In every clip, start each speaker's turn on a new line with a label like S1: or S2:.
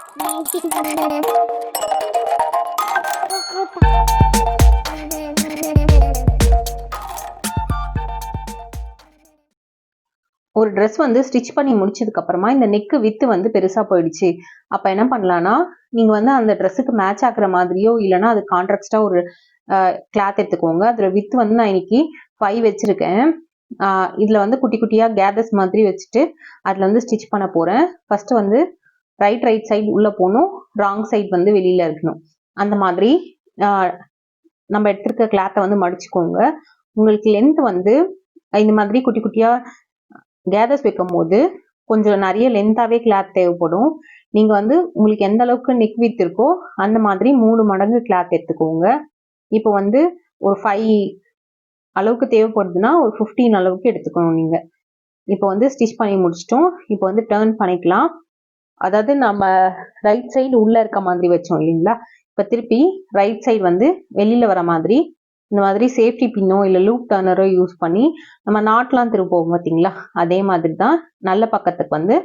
S1: ஒரு ட்ரெஸ் வந்து ஸ்டிச் பண்ணி முடிச்சதுக்கு அப்புறமா இந்த நெக்கு வித்து வந்து பெருசா போயிடுச்சு. அப்ப என்ன பண்ணலாம்னா, நீங்க வந்து அந்த ட்ரெஸ்ஸுக்கு மேட்ச் ஆகுற மாதிரியோ இல்லைன்னா அது கான்ட்ராஸ்டா ஒரு கிளாத் எடுத்துக்கோங்க. அதுல வித்து வந்து நான் இன்னைக்கு 5 வச்சிருக்கேன். இதுல வந்து குட்டி குட்டியா கேதர்ஸ் மாதிரி வச்சுட்டு அதுல வந்து ஸ்டிச் பண்ண போறேன். ஃபர்ஸ்ட் வந்து ரைட் சைடு உள்ள போகணும், ராங் சைடு வந்து வெளியில இருக்கணும். அந்த மாதிரி நம்ம எடுத்திருக்க கிளாத்தை வந்து மடிச்சுக்கோங்க. உங்களுக்கு லென்த் வந்து இந்த மாதிரி குட்டி குட்டியா கேதர்ஸ் வைக்கும் போது கொஞ்சம் நிறைய லென்த்தாவே கிளாத் தேவைப்படும். நீங்க வந்து உங்களுக்கு எந்த அளவுக்கு நெக் வித் இருக்கோ அந்த மாதிரி 3 மடங்கு கிளாத் எடுத்துக்கோங்க. இப்போ வந்து ஒரு 5 அளவுக்கு தேவைப்படுதுன்னா ஒரு 15 அளவுக்கு எடுத்துக்கணும் நீங்க. இப்போ வந்து ஸ்டிச் பண்ணி முடிச்சிட்டோம். இப்போ வந்து டர்ன் பண்ணிக்கலாம். அதாவது நம்ம ரைட் சைடு உள்ள இருக்க மாதிரி வச்சோம் இல்லைங்களா, இப்போ திருப்பி ரைட் சைடு வந்து வெளியில வர மாதிரி இந்த மாதிரி சேஃப்டி பின்னோ இல்லை லூப் டர்னரோ யூஸ் பண்ணி நம்ம நாட்லாம் திருப்போம் பார்த்தீங்களா, அதே மாதிரி தான் நல்ல பக்கத்துக்கு வந்து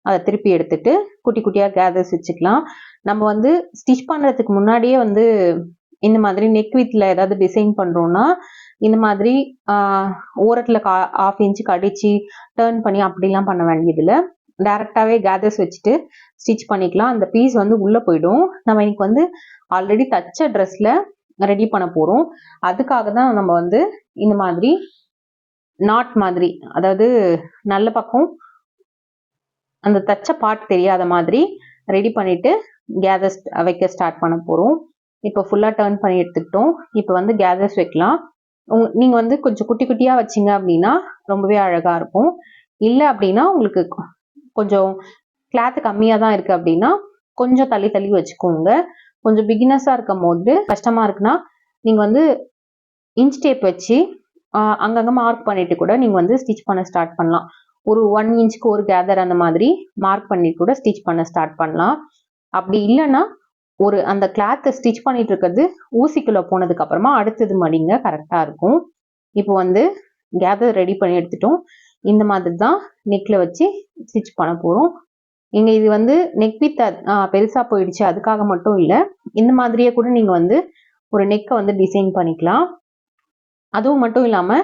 S1: அதை திருப்பி எடுத்துட்டு குட்டி குட்டியாக கேதர்ஸ் வச்சுக்கலாம். நம்ம வந்து ஸ்டிச் பண்ணுறதுக்கு முன்னாடியே வந்து இந்த மாதிரி நெக் வித்தில் ஏதாவது டிசைன் பண்ணுறோன்னா இந்த மாதிரி ஓரத்தில் 1/2 இன்ச்சு கடிச்சு டர்ன் பண்ணி அப்படிலாம் பண்ண வேண்டியதில்லை. டைரெக்டாகவே கேதர்ஸ் வச்சுட்டு ஸ்டிச் பண்ணிக்கலாம். அந்த பீஸ் வந்து உள்ளே போயிடும். நம்ம இன்னைக்கு வந்து ஆல்ரெடி தச்ச ட்ரெஸ்ஸில் ரெடி பண்ண போகிறோம். அதுக்காக தான் நம்ம வந்து இந்த மாதிரி நாட் மாதிரி, அதாவது நல்ல பக்கம் அந்த தச்ச பார்ட் தெரியாத மாதிரி ரெடி பண்ணிட்டு கேதர்ஸ் வைக்க ஸ்டார்ட் பண்ண போகிறோம். இப்போ ஃபுல்லாக டர்ன் பண்ணி எடுத்துக்கிட்டோம். இப்போ வந்து கேதர்ஸ் வைக்கலாம். நீங்கள் வந்து கொஞ்சம் குட்டி குட்டியாக வச்சிங்க அப்படின்னா ரொம்பவே அழகாக இருக்கும். இல்லை அப்படின்னா உங்களுக்கு கொஞ்சம் கிளாத்து கம்மியாக தான் இருக்குது அப்படின்னா கொஞ்சம் தள்ளி தள்ளி வச்சுக்கோங்க. கொஞ்சம் பிகினர்ஸாக இருக்கும் போது கஷ்டமாக இருக்குன்னா நீங்கள் வந்து இன்ச் டேப் வச்சு அங்கங்கே மார்க் பண்ணிட்டு கூட நீங்கள் வந்து ஸ்டிச் பண்ண ஸ்டார்ட் பண்ணலாம். ஒரு 1 இன்ச்சுக்கு ஒரு கேதர் அந்த மாதிரி மார்க் பண்ணி கூட ஸ்டிச் பண்ண ஸ்டார்ட் பண்ணலாம். அப்படி இல்லைன்னா ஒரு அந்த கிளாத்தை ஸ்டிச் பண்ணிட்டு இருக்கிறது ஊசிக்குள்ளே போனதுக்கு அப்புறமா அடுத்தது மடிங்க, கரெக்டாக இருக்கும். இப்போ வந்து கேதர் ரெடி பண்ணி எடுத்துட்டோம். இந்த மாதிரி தான் நெக்கில் வச்சு ஸ்டிச் பண்ண போகிறோம். நீங்கள் இது வந்து நெக் வித் பெருசாக போயிடுச்சு அதுக்காக மட்டும் இல்லை, இந்த மாதிரியே கூட நீங்கள் வந்து ஒரு நெக்கை வந்து டிசைன் பண்ணிக்கலாம். அதுவும் மட்டும் இல்லாமல்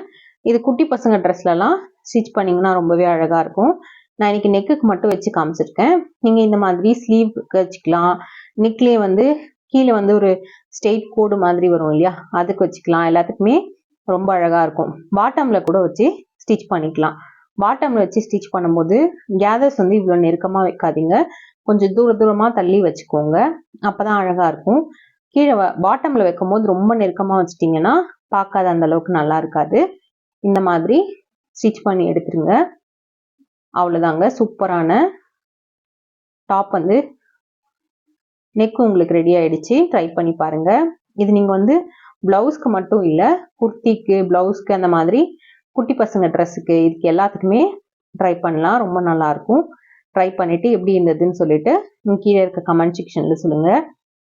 S1: இது குட்டி பசங்க ட்ரெஸ்லலாம் ஸ்டிச் பண்ணிங்கன்னா ரொம்பவே அழகாக இருக்கும். நான் இன்னைக்கு நெக்குக்கு மட்டும் வச்சு காமிச்சிருக்கேன். நீங்கள் இந்த மாதிரி ஸ்லீவ்க்கு வச்சுக்கலாம். நெக்லேயே வந்து கீழே வந்து ஒரு ஸ்ட்ரெயிட் கோடு மாதிரி வரும் இல்லையா, அதுக்கு வச்சுக்கலாம். எல்லாத்துக்குமே ரொம்ப அழகாக இருக்கும். பாட்டமில் கூட வச்சு ஸ்டிச் பண்ணிக்கலாம். பாட்டமில் வச்சு ஸ்டிச் பண்ணும்போது கேதர்ஸ் வந்து இவ்வளோ நெருக்கமாக வைக்காதீங்க, கொஞ்சம் தூரமாக தள்ளி வச்சுக்கோங்க. அப்போ தான் அழகாக இருக்கும். கீழே பாட்டமில் வைக்கும் போது ரொம்ப நெருக்கமாக வச்சிட்டிங்கன்னா பார்க்காத அந்த அளவுக்கு நல்லா இருக்காது. இந்த மாதிரி ஸ்டிச் பண்ணி எடுத்துருங்க. அவ்வளோதாங்க, சூப்பரான டாப் வந்து நெக் உங்களுக்கு ரெடி ஆயிடுச்சு. ட்ரை பண்ணி பாருங்க. இது நீங்கள் வந்து ப்ளவுஸ்க்கு மட்டும் இல்லை, குர்த்திக்கு, ப்ளவுஸ்க்கு, அந்த மாதிரி குட்டி பசங்க ட்ரெஸ்ஸுக்கு, இதுக்கு எல்லாத்துக்குமே ட்ரை பண்ணலாம். ரொம்ப நல்லாயிருக்கும். ட்ரை பண்ணிவிட்டு எப்படி இருந்ததுன்னு சொல்லிட்டு கீழே இருக்க கமெண்ட் செக்ஷனில் சொல்லுங்கள்.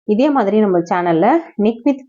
S1: இதே மாதிரி நம்ம சேனலில் நெக் வித்